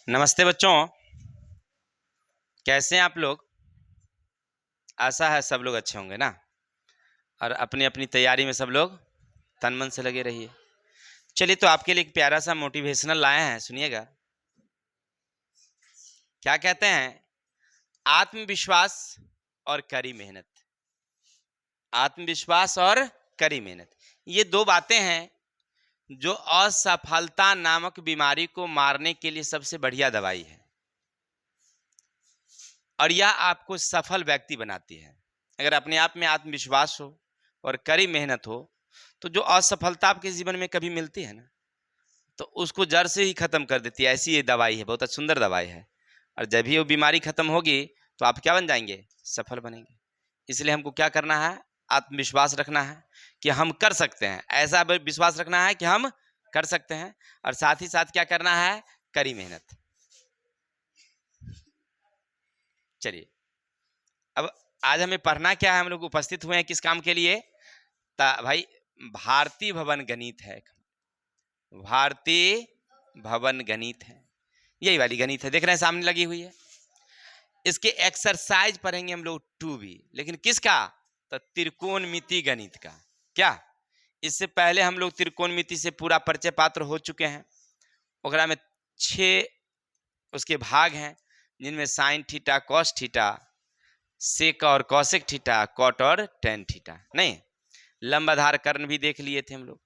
नमस्ते बच्चों, कैसे हैं आप लोग। आशा है सब लोग अच्छे होंगे ना, और अपनी अपनी तैयारी में सब लोग तन मन से लगे रहिए। चलिए, तो आपके लिए एक प्यारा सा मोटिवेशनल लाए हैं, सुनिएगा। क्या कहते हैं? आत्मविश्वास और कड़ी मेहनत। आत्मविश्वास और कड़ी मेहनत, ये दो बातें हैं जो असफलता नामक बीमारी को मारने के लिए सबसे बढ़िया दवाई है, और यह आपको सफल व्यक्ति बनाती है। अगर अपने आप में आत्मविश्वास हो और कड़ी मेहनत हो, तो जो असफलता आपके जीवन में कभी मिलती है ना, तो उसको जड़ से ही खत्म कर देती है। ऐसी ये दवाई है, बहुत सुंदर दवाई है। और जब भी वो बीमारी खत्म होगी, तो आप क्या बन जाएंगे? सफल बनेंगे। इसलिए हमको क्या करना है? आत्मविश्वास रखना है कि हम कर सकते हैं। ऐसा विश्वास रखना है कि हम कर सकते हैं, और साथ ही साथ क्या करना है? कड़ी मेहनत। चलिए, अब आज हमें पढ़ना क्या है? हम लोग उपस्थित हुए हैं किस काम के लिए? भाई, भारतीय भवन गणित है। भारतीय भवन गणित है, यही वाली गणित है, देख रहे हैं सामने लगी हुई है। इसके एक्सरसाइज पढ़ेंगे हम लोग 2B, लेकिन किसका? तो त्रिकोणमिति गणित का। क्या इससे पहले हम लोग त्रिकोणमिति से पूरा परिचय पात्र हो चुके हैं। ओकरा में 6 उसके भाग हैं, जिनमें साइन थीटा, कॉस थीटा, सेक और कॉसेक थीटा, कॉट और टेन थीटा। नहीं, लंबाधार कर्ण भी देख लिए थे हम लोग।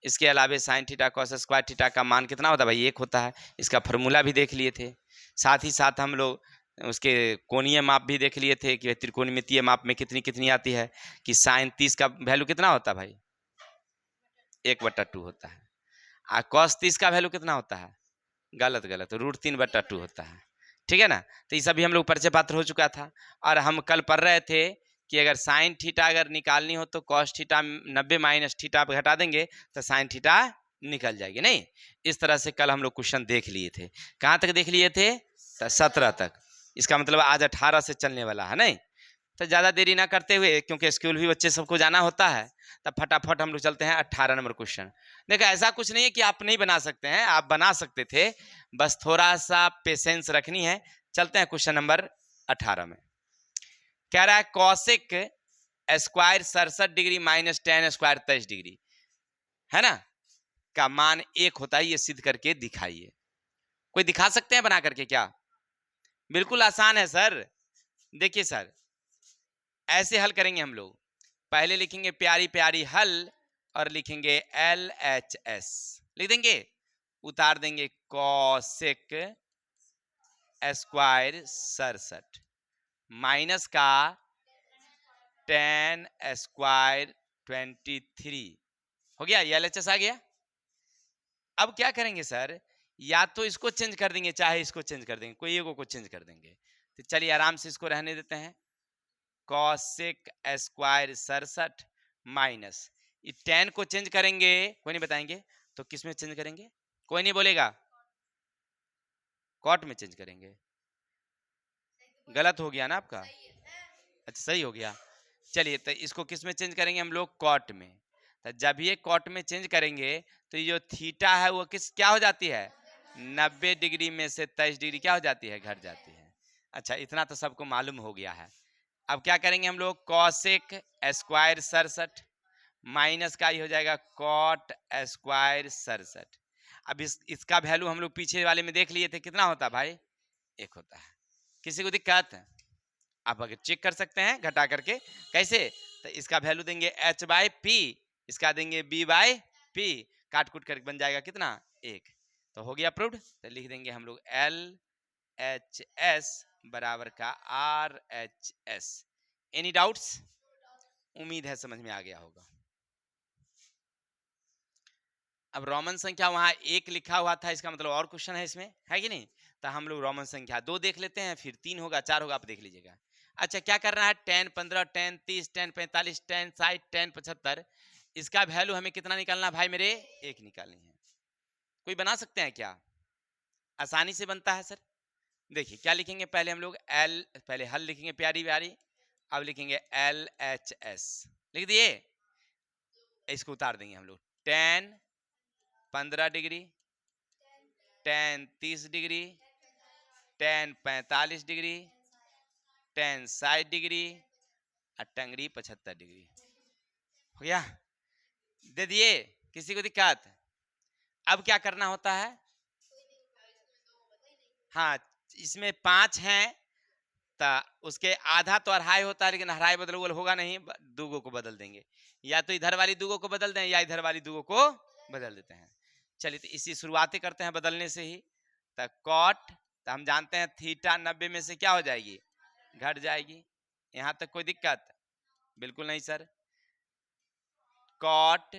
इसके अलावा sine theta cos square theta का मान कितना होता है भाई? 1 होता है। इसका फॉर्मूला भी देख लिए थे। साथ ही साथ हम लोग उसके कोणीय माप भी देख लिए थे कि त्रिकोणमितीय माप में कितनी कितनी आती है, कि साइन 30 का वैल्यू कितना होता है भाई? 1/2 होता है। और कॉस 30 का वैल्यू कितना होता है? गलत गलत, √3/2 होता है। ठीक है ना? तो ये सभी हम लोग परिचय पात्र हो चुका था। और हम कल पढ़ रहे थे कि अगर साइन थीटा अगर निकालनी हो तो कॉस थीटा 90 माइनस थीटा आप घटा देंगे तो साइन थीटा निकल जाएगी। नहीं, इस तरह से कल हम लोग क्वेश्चन देख लिए थे। कहाँ तक देख लिए थे? तो 17 तक। इसका मतलब आज 18 से चलने वाला है। नहीं, तो ज़्यादा देरी ना करते हुए, क्योंकि स्कूल भी बच्चे सबको जाना होता है, तब फटाफट हम लोग चलते हैं 18 नंबर क्वेश्चन। देखो, ऐसा कुछ नहीं है कि आप नहीं बना सकते हैं, आप बना सकते थे, बस थोड़ा सा पेशेंस रखनी है। चलते हैं क्वेश्चन नंबर 18 में। कह रहा है cosec square 67 degree minus ten square 23 degree है ना, का मान 1 होता है, ये सिद्ध करके दिखाइए। कोई दिखा सकते हैं बना करके क्या? बिल्कुल आसान है सर। देखिए सर, ऐसे हल करेंगे हम लोग। पहले लिखेंगे प्यारी प्यारी हल, और लिखेंगे LHS, लिख देंगे, उतार देंगे कॉसेक स्क्वायर 67 माइनस का टेन स्क्वायर 23। हो गया, ये LHS आ गया। अब क्या करेंगे सर? या तो इसको चेंज कर देंगे, चाहे इसको चेंज कर देंगे, कोई एगो को चेंज कर देंगे। तो चलिए आराम से इसको रहने देते हैं। कॉसेक स्क्वायर 67 माइनस, ये टेन को चेंज करेंगे, कोई नहीं बताएंगे, तो किस में चेंज करेंगे? कोई नहीं बोलेगा। कॉट में चेंज करेंगे। गलत हो गया ना आपका? अच्छा, सही हो गया। चलिए, तो इसको किस में चेंज करेंगे हम लोग? कॉट में। तो जब ये कॉट में चेंज करेंगे, तो ये जो थीटा है वो किस क्या हो जाती है? 90 डिग्री में से 23 डिग्री क्या हो जाती है? घट जाती है। अच्छा, इतना तो सबको मालूम हो गया है। अब क्या करेंगे हम लोग? कॉसेक स्क्वायर 67 माइनस का ही हो जाएगा कॉट स्क्वायर 67। अब इसका वैल्यू हम लोग पीछे वाले में देख लिए थे, कितना होता है भाई? 1 होता है। किसी को दिक्कत है? आप अगर चेक कर सकते हैं घटा करके। कैसे? तो इसका वैल्यू देंगे h/p, इसका देंगे b/p, काट कूट करके बन जाएगा कितना? 1। तो हो गया अप्रूव्ड। तो लिख देंगे हम लोग LHS बराबर का RHS। Any doubts? उम्मीद है समझ में आ गया होगा। अब रोमन संख्या वहां 1 लिखा हुआ था, इसका मतलब और क्वेश्चन है इसमें, है कि नहीं? तो हम लोग रोमन संख्या 2 देख लेते हैं, फिर 3 होगा, 4 होगा, आप देख लीजिएगा। अच्छा, क्या करना है? 10 15 10 30 10 45 10 60 10 75, इसका वैल्यू हमें कितना निकालना भाई मेरे? 1 निकालनी है। कोई बना सकते हैं क्या? आसानी से बनता है सर। देखिए क्या लिखेंगे पहले हम लोग? पहले हल लिखेंगे प्यारी प्यारी, अब लिखेंगे LHS, लिख दिए। इसको उतार देंगे हम लोग। 10 15 degree, 10 30 degree, tan 45 degree, tan 60 degree और टंगरी 75 डिग्री। हो गया? दे दिए? किसी को दिक्कत? अब क्या करना होता है? हाँ, इसमें 5 हैं तो उसके आधा तो अढ़ाई होता है, लेकिन अढ़ाई बदल होगा नहीं, दूगो को बदल देंगे, या तो इधर वाली दूगो को बदल दें या इधर वाली दूगो को बदल देते हैं। चलिए तो इसी शुरुआती करते हैं बदलने से ही। तो कॉट, तो हम जानते हैं थीटा 90 में से क्या हो जाएगी? घट जाएगी। यहाँ तक कोई दिक्कत? बिल्कुल नहीं सर। कॉट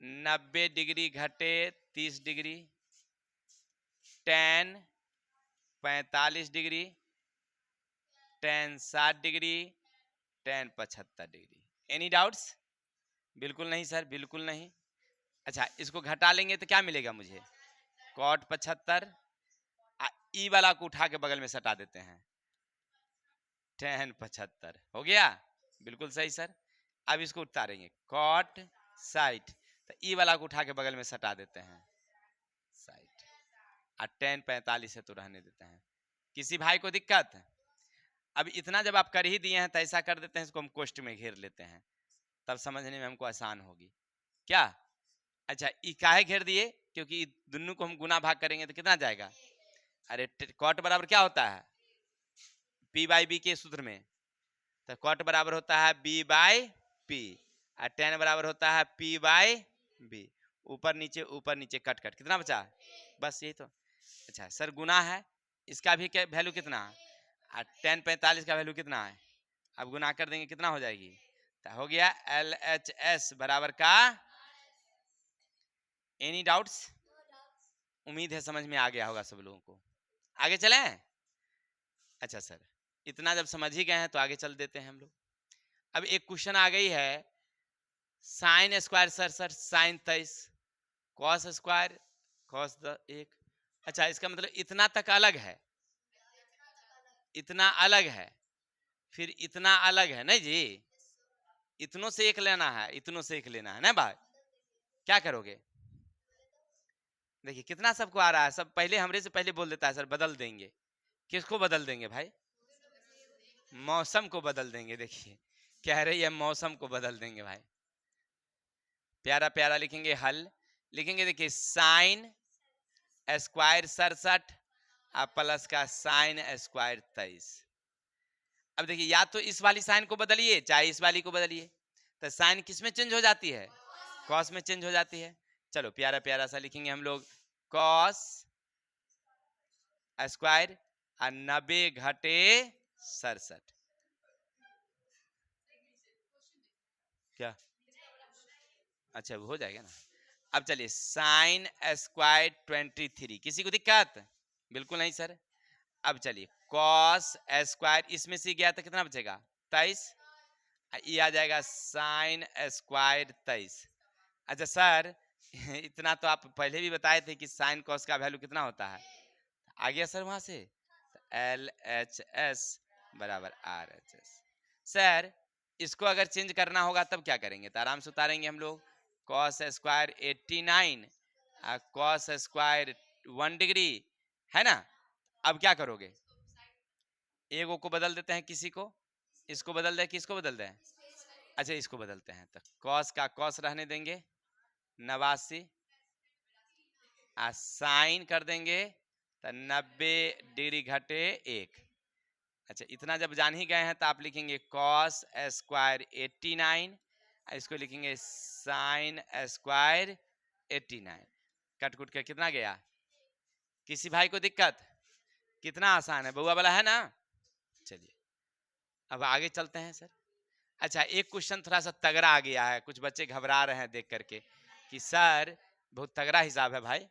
90 डिग्री घटे 30 degree, tan 45 degree, tan 60 degree, tan 75 degree. Any doubts? बिल्कुल नहीं सर, बिल्कुल नहीं। अच्छा, इसको घटा लेंगे तो क्या मिलेगा मुझे? कॉट 75, ई वाला को उठा के बगल में सटा देते हैं, tan 75 हो गया। बिल्कुल सही सर। अब इसको उतारेंगे, कॉट 60, तो ई वाला को उठा के बगल में सटा देते हैं 60, और tan 45 है तो रहने देते हैं। किसी भाई को दिक्कत? अब इतना जब आप कर ही दिए हैं तो ऐसा कर देते हैं, इसको हम कोष्ठ में घेर लेते हैं, तब समझने में हमको आसान होगी। क्या? अच्छा, ई काहे घेर दिए? क्योंकि दोनों को हम गुना भाग करेंगे तो कितना जाएगा? अरे कॉट बराबर क्या होता है? पी बाई बी के सूत्र में, तो कॉट बराबर होता है बी बाई पी, और टेन बराबर होता है पी बाई बी। ऊपर नीचे कट कट कितना बचा? बस यही तो। अच्छा सर, गुना है, इसका भी क्या वैल्यू कितना है? और tan 45 का वैल्यू कितना है? अब गुना कर देंगे, कितना हो जाएगी? तो हो गया LHS बराबर का। Any doubts? उम्मीद है समझ में आ गया होगा सब लोगों को। आगे चलें? अच्छा सर, इतना जब समझ ही गए हैं तो आगे चल देते हैं हम लोग। अब एक क्वेश्चन आ गई है, sine square sir sine 23, cos square cos 1। अच्छा, इसका मतलब इतना तक अलग है, इतना अलग है, फिर इतना अलग है नहीं जी, इतनों से एक लेना है, इतनों से एक लेना है ना भाई। क्या करोगे? देखिए कितना सबको आ रहा है, सब पहले हमरे से पहले बोल देता है सर बदल देंगे। किसको बदल देंगे भाई? मौसम को बदल देंगे। देखिए कह रही है मौसम को बदल देंगे भाई। प्यारा प्यारा लिखेंगे हल, लिखेंगे देखिए साइन स्क्वायर 67 और प्लस का साइन स्क्वायर 23। अब देखिए या तो इस वाली साइन को बदलिए चाहे इस वाली को बदलिए, तो साइन किस में चेंज हो जाती है? कॉस में चेंज हो जाती है। चलो प्यारा प्यारा सा लिखेंगे हम लोग, कॉस स्क्वायर 90 घटे 67। क्या? अच्छा हो जाएगा ना। अब चलिए साइन स्क्वायर 23, किसी को दिक्कत? बिल्कुल नहीं सर। अब चलिए कॉस स्क्वायर, इसमें से गया तो कितना बचेगा? 23, ये आ जाएगा साइन स्क्वायर 23। अच्छा सर इतना तो आप पहले भी बताए थे कि साइन कॉस का वैल्यू कितना होता है, आ गया सर वहां से। LHS बराबर RHS। सर इसको अगर चेंज करना होगा तब क्या करेंगे? तो आराम से उतारेंगे हम लोग, cos square 89 cos square 1 degree है ना। अब क्या करोगे? एगो को बदल देते हैं, किसी को, इसको बदल दें, किसको बदल दें? अच्छा इसको बदलते हैं, तो कॉस का कॉस रहने देंगे 89, साइन कर देंगे तो 90 डिग्री घटे 1। अच्छा इतना जब जान ही गए हैं तो आप लिखेंगे कॉस स्क्वायर 89, इसको लिखेंगे साइन स्क्वायर 89। कट कुट के कितना गया? किसी भाई को दिक्कत? कितना आसान है, बउआ वाला है ना। चलिए अब आगे चलते हैं सर। अच्छा एक क्वेश्चन थोड़ा सा तगड़ा आ गया है, कुछ बच्चे घबरा रहे हैं देख करके कि सर बहुत तगड़ा हिसाब है भाई।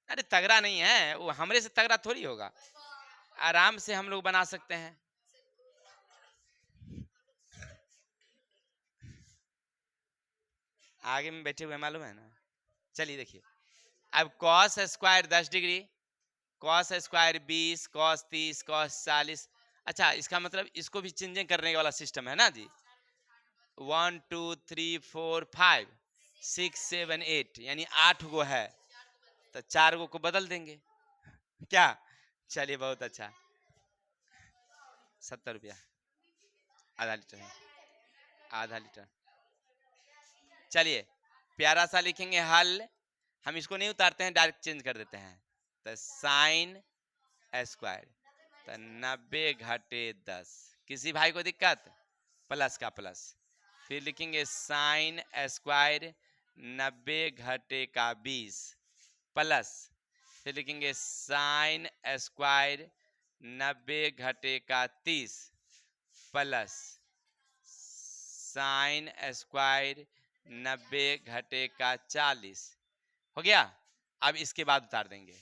अरे तगड़ा नहीं है, वो हमरे से तगड़ा थोड़ी होगा, आराम से हम लोग बना सकते हैं। आगे में बैठे हुए मालूम है ना। चलिए देखिए, अब cos square 10 degree, cos square 20, cos 30, cos 40। अच्छा इसका मतलब इसको भी चेंजिंग करने वाला सिस्टम है ना जी। 1 2 3 4 5 6 7 8 यानी 8 गो है, तो 4 गो को बदल देंगे। क्या? चलिए बहुत अच्छा। 70 रुपया आधा लीटर है, आधा लीटर। चलिए प्यारा सा लिखेंगे हल, हम इसको नहीं उतारते हैं, डायरेक्ट चेंज कर देते हैं। तो साइन स्क्वायर, तो 90 घटे 10, किसी भाई को दिक्कत? प्लस का प्लस, फिर लिखेंगे साइन स्क्वायर 90 घटे का 20 प्लस, फिर लिखेंगे साइन स्क्वायर 90 घटे का 30 प्लस साइन स्क्वायर 90 घटे का 40 हो गया। अब इसके बाद उतार देंगे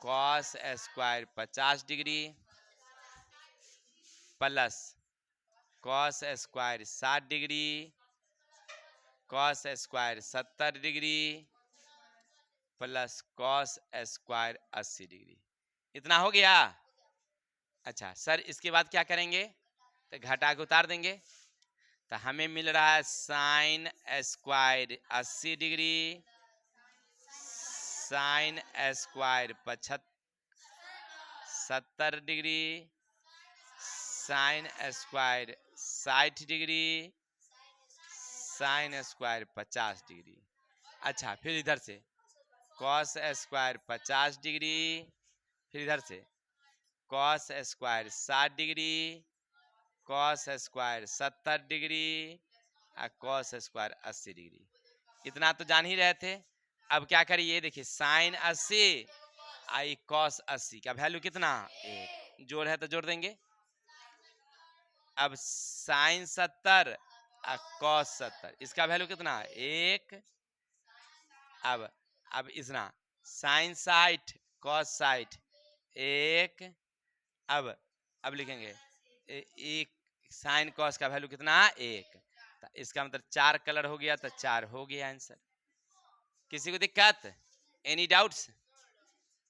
cos square 50 degree plus cos square 60 degree cos square 70 degree plus cos square 80 degree. इतना हो गया। अच्छा सर इसके बाद क्या करेंगे? तो घटा के उतार देंगे, तो हमें मिल रहा है sine square 80 degree sine square 70 degree sine square 60 degree sine square 50 degree. अच्छा फिर इधर से कॉस स्क्वायर 50 डिग्री, फिर इधर से cos square 60 degree cos square 70 degree और कॉस स्क्वायर 80 डिग्री। इतना तो जान ही रहे थे। अब क्या करिए, देखिए साइन 80 आई कॉस 80 का वैल्यू कितना? 1। जोड़ है तो जोड़ देंगे। अब साइन 70 और कॉस 70, इसका वैल्यू कितना? 1। अब इतना साइन 60 कॉस 60 1। अब लिखेंगे एक साइन कॉस का वैल्यू कितना? 1। तो इसका मतलब 4 कलर हो गया, तो 4 हो गया आंसर। किसी को दिक्कत? Any doubts?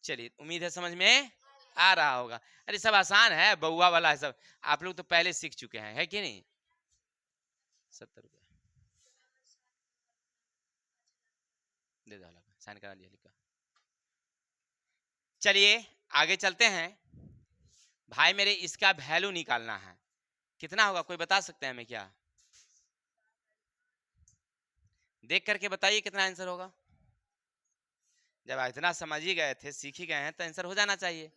चलिए उम्मीद है समझ में आ रहा होगा। अरे सब आसान है, बउआ वाला है सब, आप लोग तो पहले सीख चुके हैं, है कि नहीं? 70 रुपया दे दो, साइन करा लिया, लिखा। चलिए आगे चलते हैं। भाई मेरे इसका वैल्यू निकालना है, कितना होगा कोई बता सकते हैं हमें क्या? देख करके बताइए कितना आंसर होगा। जब इतना समझ ही गए थे, सीख ही गए हैं, तो आंसर हो जाना चाहिए।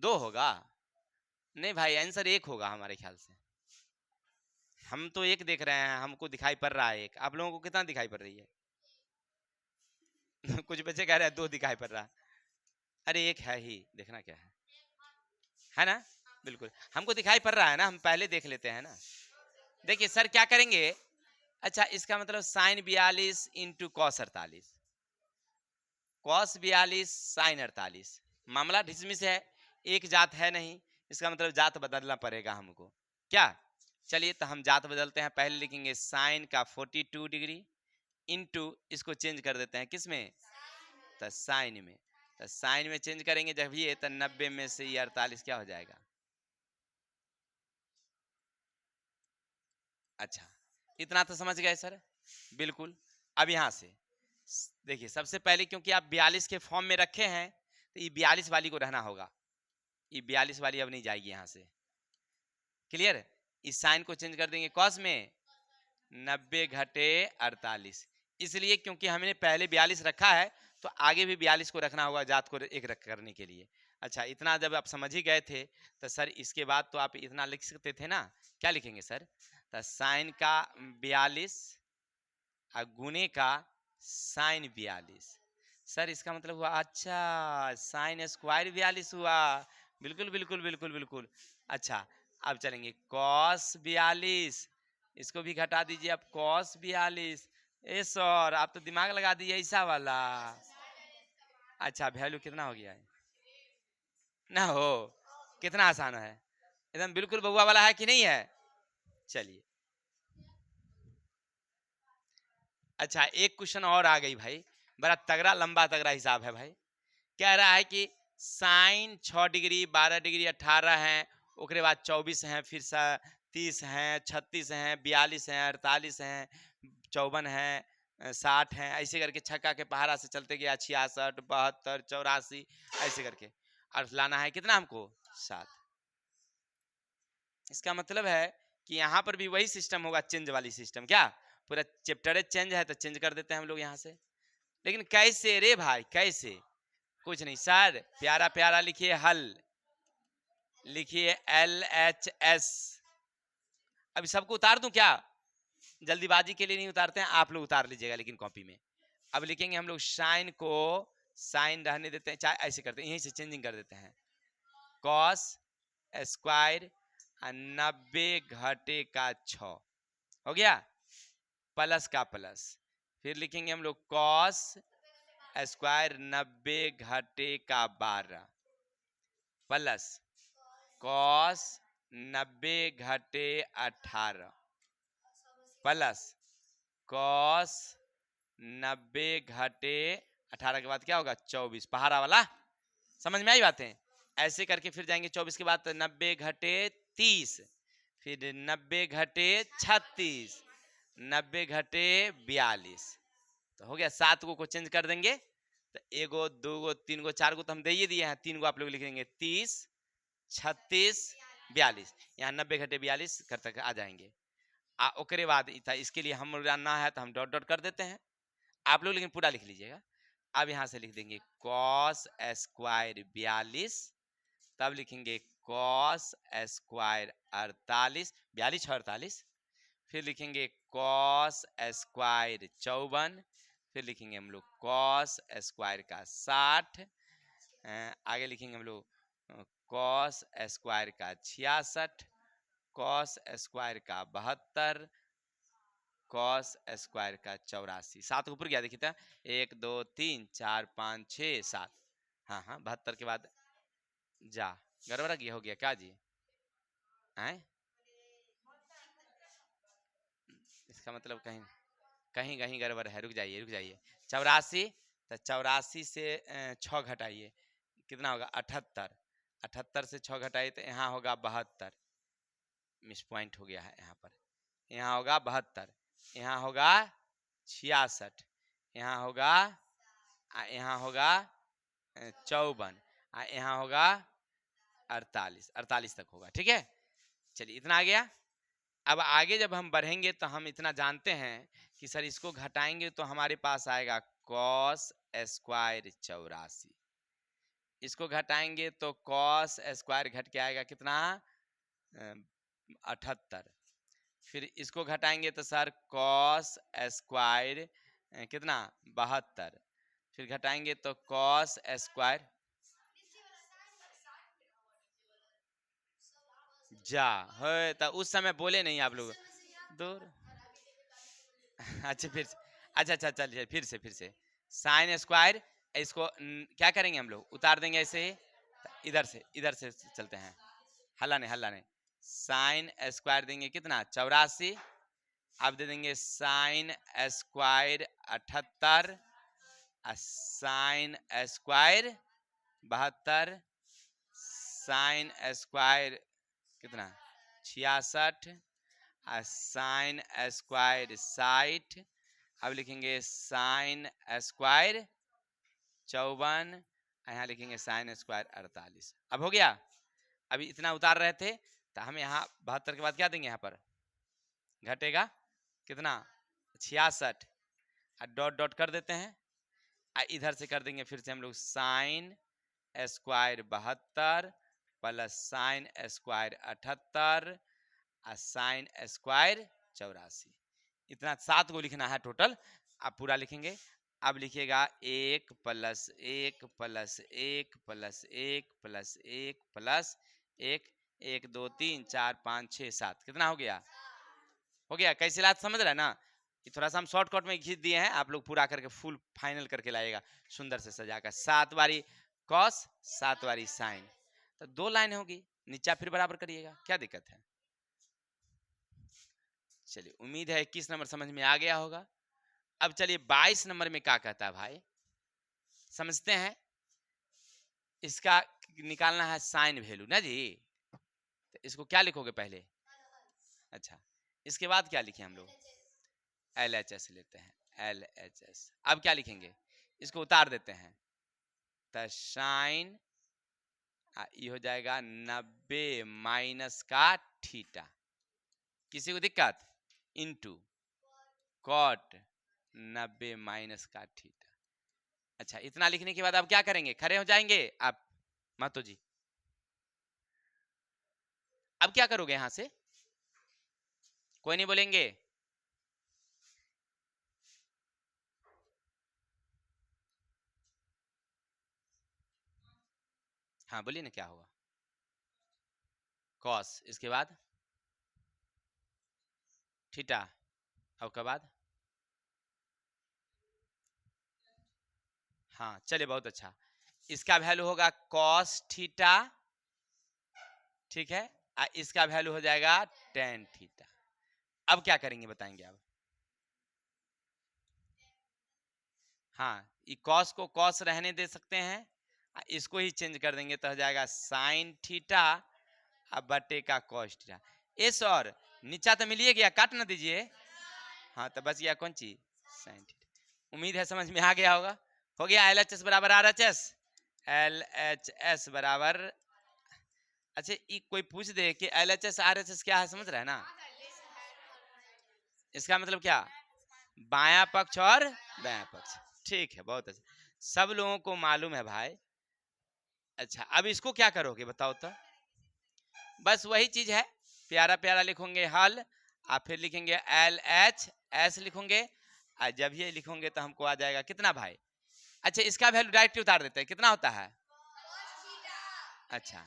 2 होगा? नहीं भाई आंसर 1 होगा हमारे ख्याल से। हम तो 1 देख रहे हैं, हमको दिखाई पड़ रहा है 1। आप लोगों को कितना दिखाई पड़ रही है? कुछ बच्चे कह रहे हैं 2 दिखाई पड़ रहा। अरे 1 है ही, देखना क्या है ना? बिल्कुल हमको दिखाई पड़ रहा है ना, हम पहले देख लेते हैं ना। देखिए सर क्या करेंगे, अच्छा इसका मतलब sine 42 into cos 48, cos 42 sine 48। मामला डिसमिस है, एक जात है नहीं, इसका मतलब जात बदलना पड़ेगा हमको क्या? चलिए तो हम जात बदलते हैं। पहले लिखेंगे साइन का 42 डिग्री इंटू, इसको चेंज कर देते हैं किस में? तो साइन में। तो साइन में चेंज करेंगे जब ये, तो 90 में से ये 48 क्या हो जाएगा? अच्छा इतना तो समझ गए सर? बिल्कुल। अब यहाँ से देखिए सबसे पहले क्योंकि आप 42 के फॉर्म में रखे हैं, तो ये 42 वाली को रहना होगा, ये 42 वाली अब नहीं जाएगी यहाँ से। क्लियर? इस साइन को चेंज कर देंगे कॉस में, 90 घटे 48, इसलिए क्योंकि हमने पहले 42 रखा है, तो आगे भी 42 को रखना होगा जात को एक रख करने के लिए। अच्छा इतना जब आप समझ ही गए थे, तो सर इसके बाद तो आप इतना लिख सकते थे ना। क्या लिखेंगे सर? तो साइन का 42 और गुने का साइन 42। सर इसका मतलब हुआ, अच्छा साइन स्क्वायर 42 हुआ। बिल्कुल बिल्कुल बिल्कुल बिल्कुल। अच्छा अब चलेंगे कॉस 42, इसको भी घटा दीजिए अब कॉस 42। ए सर आप तो दिमाग लगा दिए ऐसा वाला। अच्छा वैल्यू कितना हो गया है ना? हो कितना आसान है, एकदम बिल्कुल बउआ वाला है कि नहीं है? चलिए अच्छा एक क्वेश्चन और आ गई भाई, बड़ा तगड़ा लंबा तगड़ा हिसाब है भाई। कह रहा है कि साइन 6 डिग्री 12 डिग्री 18 है, उसके बाद 24 हैं, फिर 30 हैं, 36 हैं, 42 हैं, 48 हैं, 54 हैं, 60 है, ऐसे करके छक्का के पहाड़ा से चलते गया 66, 72, 84 ऐसे करके, और लाना है कितना हमको 7। इसका मतलब है कि यहाँ पर भी वही सिस्टम होगा, चेंज वाली सिस्टम। क्या पूरा चैप्टर चेंज है तो चेंज कर देते हैं हम लोग यहाँ से। लेकिन कैसे रे भाई, कैसे? कुछ नहीं सर, प्यारा प्यारा लिखिए हल, लिखिए LHS। अभी सबको उतार दूं क्या? जल्दीबाजी के लिए नहीं उतारते हैं, आप लोग उतार लीजिएगा लेकिन कॉपी में। अब लिखेंगे हम लोग साइन को, साइन रहने देते हैं, चाहे ऐसे करते हैं, यहीं से चेंजिंग कर देते हैं। कॉस स्क्वायर 90 घटे का 6 हो गया, प्लस का प्लस। फिर लिखेंगे हम लोग कॉस स्क्वायर 90 घटे का 12 प्लस कॉस 90 घटे 18 प्लस कॉस 90 घटे 18 के बाद क्या होगा 24, पहाड़ा वाला। समझ में आई बातें? ऐसे करके फिर जाएंगे 24 के बाद 90 घटे 30, फिर 90 घटे 36, 90 घटे 42। तो हो गया, 7 को चेंज कर देंगे तो 1 गो 2 गो 3 गो 4 गो तो हम दे ही दिए हैं, 3 गो आप लोग लिखेंगे 30, 36, 42। यहाँ 90 घटे 42 कर तक आ जाएंगे। ओकरे बाद इसके लिए हम जानना है तो हम डॉट डॉट कर देते हैं, आप लोग लेकिन पूरा लिख लीजिएगा। अब यहाँ से लिख देंगे कॉस स्क्वायर 42, तब लिखेंगे कॉस स्क्वायर 48, 42 48, फिर लिखेंगे कॉस स्क्वायर 54, फिर लिखेंगे हम लोग कॉस स्क्वायर का 60, आगे लिखेंगे हम लोग कॉस स्क्वायर का 66, कॉस स्क्वायर का 72, कॉस स्क्वायर का 84। 7 ऊपर गया, देखिए 1 2 3 4 5 6 7। हाँ हाँ, 72 के बाद जा गड़बड़ा गया, हो गया क्या जी? आए, इसका मतलब कहीं कहीं कहीं गड़बड़ है, रुक जाइए रुक जाइए। 84, तो 84 से 6 घटाइए, कितना होगा 78, 78 से 6 घटाइए तो यहाँ होगा 72, मिस पॉइंट हो गया है यहाँ पर, यहाँ होगा 72, यहाँ होगा 66, यहाँ होगा यहाँ होगा 54, यहाँ होगा 48, 48 तक होगा, ठीक है। चलिए इतना आ गया। अब आगे जब हम बढ़ेंगे तो हम इतना जानते हैं कि सर इसको घटाएंगे तो हमारे पास आएगा कॉस स्क्वायर 84, इसको घटाएंगे तो कॉस स्क्वायर घट के आएगा कितना 78, फिर इसको घटाएंगे तो सर कॉस स्क्वायर कितना 72, फिर घटाएंगे तो कॉस स्क्वायर जा है, तो उस समय बोले नहीं आप लोग दूर। अच्छा फिर से, अच्छा अच्छा चलिए फिर से साइन स्क्वायर, इसको क्या करेंगे हम लोग उतार देंगे ऐसे ही, इधर से चलते हैं, हल्ला नहीं, साइन स्क्वायर देंगे कितना 84, अब दे देंगे sine square 78, sine square 72, sine square कितना 66, साइन स्क्वायर 60, अब लिखेंगे साइन स्क्वायर 54, यहाँ लिखेंगे साइन स्क्वायर 48। अब हो गया, अभी इतना उतार रहे थे तो हम यहाँ 72 के बाद क्या देंगे, यहाँ पर घटेगा कितना 66, डॉट डॉट कर देते हैं, इधर से कर देंगे फिर से हम लोग sine square 72 plus sine square 78 sine square 84। इतना 7 को लिखना है टोटल, आप पूरा लिखेंगे। अब लिखिएगा 1 plus 1 plus 1 plus 1 plus 1 plus 1, 1 2 3 4 5 6 7, कितना हो गया? हो गया। कैसे लात समझ रहे हैं ना? ये थोड़ा सा हम शॉर्टकट में खींच दिए हैं, आप लोग पूरा करके फुल फाइनल करके लाइएगा सुंदर से सजाकर। 7 बारी कॉस 7 बारी साइन, तो 2 लाइन होगी, नीचा फिर बराबर करिएगा, क्या दिक्कत है? चलिए उम्मीद है 21 नंबर समझ में आ गया होगा। अब चलिए 22 नंबर में क्या कहता है भाई, समझते हैं। इसका निकालना है साइन वैल्यू ना जी, तो इसको क्या लिखोगे पहले? अच्छा, इसके बाद क्या लिखे हम लोग? LHS लेते हैं, LHS। अब क्या लिखेंगे, इसको उतार देते हैं, तो साइन ये हो जाएगा 90 माइनस का थीटा, किसी को दिक्कत, इनटू कॉट 90 माइनस का थीटा। अच्छा, इतना लिखने के बाद अब क्या करेंगे, खड़े हो जाएंगे आप मातो जी, अब क्या करोगे यहां से, कोई नहीं बोलेंगे, हाँ बोलिए ना क्या होगा, कॉस, इसके बाद थीटा, और के बाद, हाँ चलिए बहुत अच्छा, इसका वैल्यू होगा कॉस थीटा, ठीक है, इसका वैल्यू हो जाएगा टेन थीटा। अब क्या करेंगे बताएंगे अब, हाँ ये कॉस को कॉस रहने दे सकते हैं, इसको ही चेंज कर देंगे तो हो जाएगा साइन थीटा अब बटे का कॉस थीटा। ए सर नीचा तो मिलिए गया, काट ना दीजिए, हाँ तो बच गया कौन चीज, साइन थीटा। उम्मीद है समझ में आ गया होगा, हो गया LHS बराबर RHS, LHS बराबर, अच्छा ये कोई पूछ दे कि LHS RHS क्या है, समझ रहे हैं ना, इसका मतलब क्या, बायां पक्ष और दायां पक्ष, ठीक है बहुत अच्छा, सब लोगों को मालूम है भाई। अच्छा अब इसको क्या करोगे बताओ तो, बस वही चीज है, प्यारा प्यारा लिखोगे हल, आप फिर लिखेंगे LHS लिखोगे, और जब ये लिखोगे तो हमको आ जाएगा कितना भाई, अच्छा इसका वैल्यू डायरेक्ट उतार देते हैं, कितना होता है, अच्छा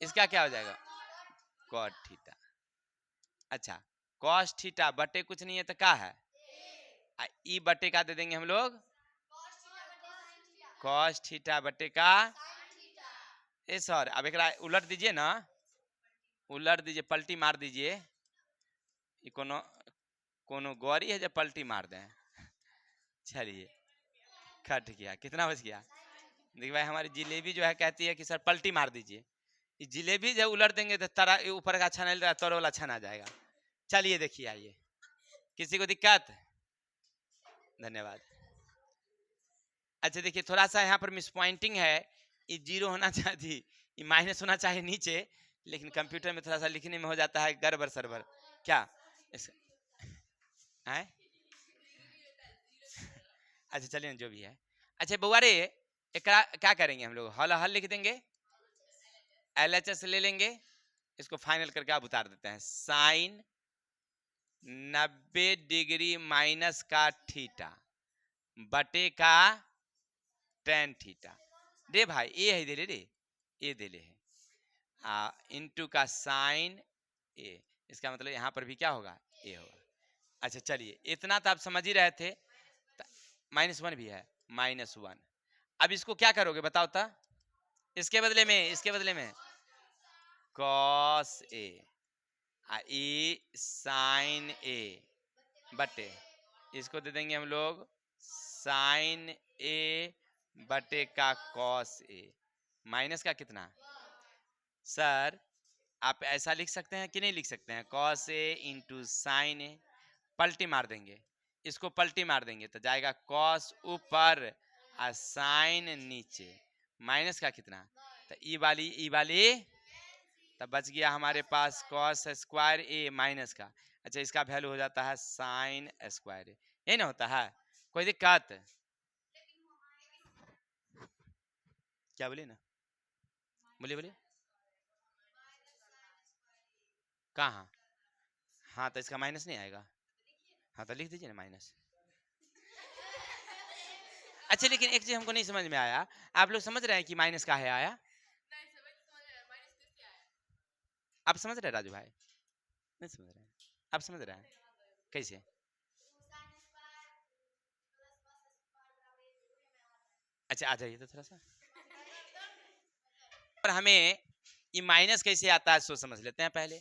इसका क्या हो जाएगा, कॉट थीटा, अच्छा कॉस थीटा बटे कुछ नहीं है तो क्या है, ई बटे का दे देंगे हम लोग, कॉस थीटा बटे का, ए सर अब एक उलट दीजिए ना, उलट दीजिए, पलटी मार दीजिए, ये कोनो कोनो गौरी है जब पलटी मार दें, चलिए कट गया, कितना बच गया, देखिए भाई हमारी जिलेबी जो है कहती है कि सर पलटी मार दीजिए, ये जिलेबी जब उलट देंगे तो तरा ऊपर का छान तर वाला छन आ जाएगा। चलिए देखिए आइए, किसी को दिक्कत, धन्यवाद। अच्छा देखिए थोड़ा सा यहाँ पर मिस पॉइंटिंग है, ये जीरो होना चाहिए, ये माइनस होना चाहिए नीचे, लेकिन कंप्यूटर में थोड़ा सा लिखने में हो जाता है गड़बड़ सरबर, क्या है? अच्छा चलिए जो भी है, अच्छा बुआ रे क्या करेंगे हम लोग, हल हल लिख देंगे, LHS ले लेंगे, इसको फाइनल करके आप उतार देते हैं, साइन 90 डिग्री माइनस का थीटा बटे का टेन थीटा, रे भाई ये है दे रे, ये दे ले है इनटू का साइन ए, इसका मतलब यहाँ पर भी क्या होगा, ए होगा। अच्छा चलिए इतना तो आप समझ ही रहे थे, -1 भी है, -1, अब इसको क्या करोगे बताओ तो, इसके बदले में, इसके बदले में कॉस ए, साइन ए बटे, इसको दे देंगे हम लोग साइन ए बटे का कॉस ए, माइनस का कितना, सर आप ऐसा लिख सकते हैं कि नहीं लिख सकते हैं, कॉस ए इंटू साइन ए, पलटी मार देंगे, इसको पलटी मार देंगे तो जाएगा कॉस ऊपर और साइन नीचे, माइनस का कितना, तो ई वाली, तब बच गया हमारे पास कॉस स्क्वायर ए माइनस का, अच्छा इसका वैल्यू हो जाता है साइन स्क्वायर ए, यही ना होता है, कोई दिक्कत, क्या बोलिए ना, बोलिए बोलिए, कहाँ, हाँ तो इसका माइनस नहीं आएगा, हाँ तो लिख दीजिए ना माइनस। अच्छा लेकिन एक चीज हमको नहीं समझ में आया, आप लोग समझ रहे हैं कि माइनस का है आया, आप समझ रहे हैं राजू भाई, नहीं समझ रहे हैं, आप समझ रहे हैं कैसे, अच्छा आ जाइए तो थोड़ा सा, पर हमें ये माइनस कैसे आता है सो समझ लेते हैं पहले,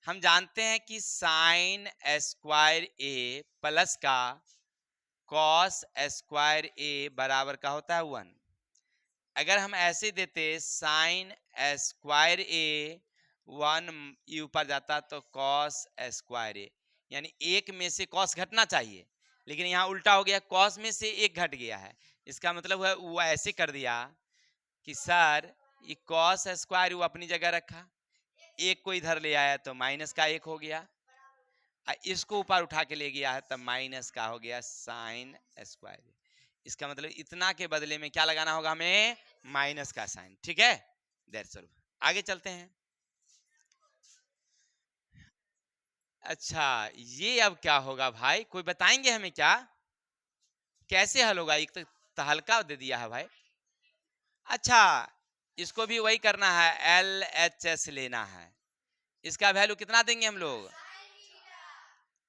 हम जानते हैं कि साइन स्क्वायर ए प्लस का कॉस स्क्वायर ए बराबर का होता है 1, अगर हम ऐसे देते साइन स्क्वायर ए 1 ये ऊपर जाता तो कॉस स्क्वायर ए, यानी एक में से कॉस घटना चाहिए, लेकिन यहाँ उल्टा हो गया, कॉस में से एक घट गया है। इसका मतलब है वो ऐसे कर दिया कि सर ये कॉस स्क्वायर वो अपनी जगह रखा, एक को इधर ले आया तो माइनस का एक हो गया, इसको ऊपर उठा के ले गया है तब माइनस का हो गया साइन स्क्वायर। इसका मतलब इतना के बदले में क्या लगाना होगा हमें, माइनस का साइन। ठीक है, दैट्स ऑल। आगे चलते हैं। अच्छा ये अब क्या होगा भाई, कोई बताएंगे हमें क्या, कैसे हल होगा? एक तो हल्का दे दिया है भाई। अच्छा इसको भी वही करना है, LHS लेना है। इसका वैल्यू कितना देंगे हम लोग?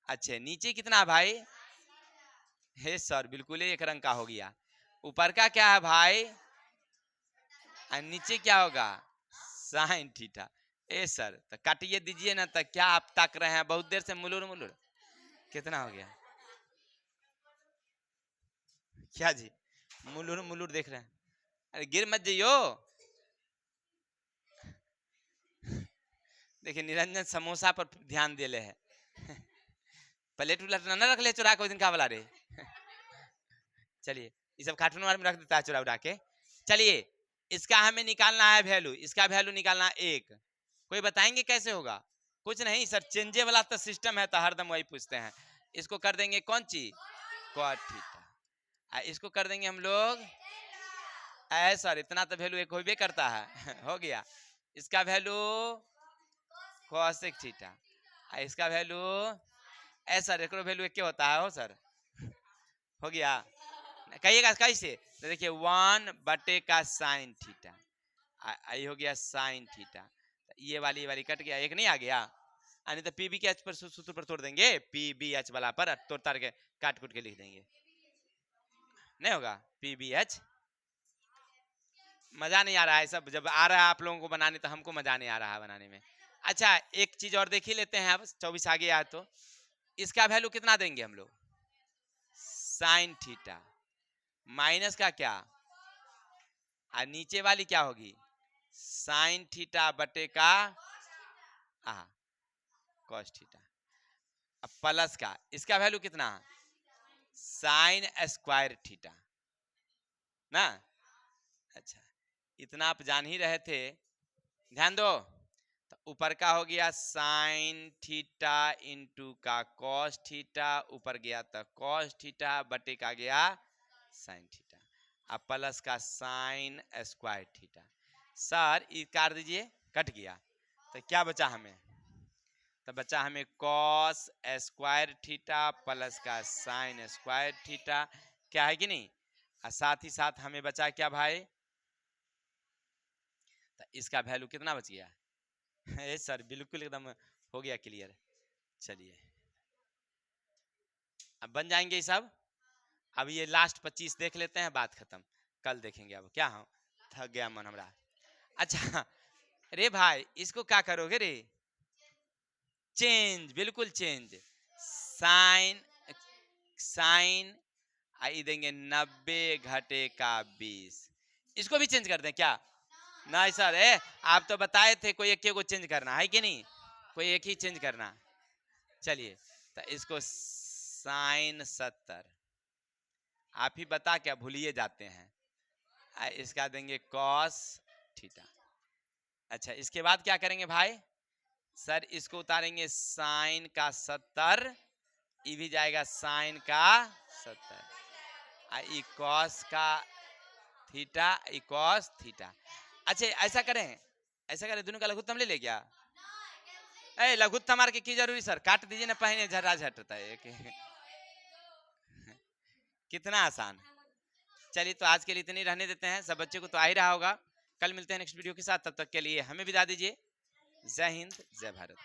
अच्छा नीचे कितना भाई? हे सर बिल्कुल एक रंग का हो गया। ऊपर का क्या है भाई? और नीचे क्या होगा? Sine theta. ए सर तो काटिए दीजिए ना, तो क्या आप ताक रहे हैं बहुत देर से मुलुर मुलुर? कितना हो गया? क्या जी मुलुर मुलुर देख रहे हैं? अरे गिर मत जाइयो। देखिए निरंजन समोसा पर ध्यान दे ले है। प्लेट उलट ना रख ले चुरा के दिन का वाला रे। चलिए ये सब कार्टून वाले में रख देता है चुरा उड़ा के। चलिए इसका हमें निकालना है वैल्यू, इसका वैल्यू निकालना है एक। कोई बताएंगे कैसे होगा? कुछ नहीं सर, चेंजे वाला तो सिस्टम है तो हरदम वही पूछते हैं। इसको कर देंगे कौन चीज, कॉट थीटा। इसको कर देंगे हम लोग सर इतना तो वैल्यू एक होबे करता है। हो गया। इसका वैल्यू कोसेक थीटा, इसका वैल्यू सर एक वैल्यू एक होता है। हो सर हो गया, कहिएगा कैसे? तो देखिए 1 का साइन थीटा, आई हो गया साइन थीटा। ये वाली कट गया, एक नहीं आ गया। नहीं तो पीबी के एच पर सूत्र पर तोड़ देंगे, पीबी एच वाला पर तोड़ तार के काट कूट के लिख देंगे, नहीं होगा? पीबी एच मजा नहीं आ रहा है सब, जब आ रहा है आप लोगों को बनाने तो हमको मजा नहीं आ रहा है बनाने में। अच्छा एक चीज और देख ही लेते हैं, अब 24 आगे आया तो इसका वैल्यू कितना देंगे हम लोग? साइन थीटा माइनस का क्या, और नीचे वाली क्या होगी? साइन थीटा बटे का कॉस थीटा। अब प्लस का इसका वैल्यू कितना? साइन स्क्वायर थीटा ना। अच्छा इतना आप जान ही रहे थे, ध्यान दो। तो ऊपर का हो गया साइन थीटा इंटू का कॉस थीटा, ऊपर गया तो कॉस थीटा बटे का गया साइन थीटा, अब प्लस का साइन स्क्वायर थीटा। सर ये काट दीजिए, कट गया तो क्या बचा हमें? तो बचा हमें कॉस स्क्वायर थीटा प्लस का साइन स्क्वायर थीटा, क्या है कि नहीं? और साथ ही साथ हमें बचा क्या भाई? तो इसका वैल्यू कितना बच गया? सर बिल्कुल एकदम हो गया क्लियर। चलिए अब बन जाएंगे ये सब। अब ये लास्ट 25 देख लेते हैं, बात खत्म, कल देखेंगे। अब क्या हो, थक गया मन हमारा। अच्छा रे भाई इसको क्या करोगे रे? चेंज, बिल्कुल चेंज। साइन साइन आई देंगे 90 घटे का 20, इसको भी चेंज कर दें क्या? नहीं सर आप तो बताए थे कोई एक को चेंज करना है कि नहीं, कोई एक ही चेंज करना। चलिए तो इसको साइन 70, आप ही बता क्या भूलिए जाते हैं। इसका देंगे कॉस थीटा। अच्छा इसके बाद क्या करेंगे भाई? सर इसको उतारेंगे साइन का 70, ये भी जाएगा साइन का 70, ई कॉस का थीटा, ई कॉस थीटा। अच्छा ऐसा करें दोनों का लघुत्तम ले ले क्या? लघुत्तम मार के की जरूरी सर, काट दीजिए ना, पहले झटा झटता है। कितना आसान। चलिए तो आज के लिए इतनी रहने देते हैं, सब बच्चे को तो आ ही रहा होगा। कल मिलते हैं नेक्स्ट वीडियो के साथ, तब तक के लिए हमें विदा दीजिए। जय हिंद जय भारत।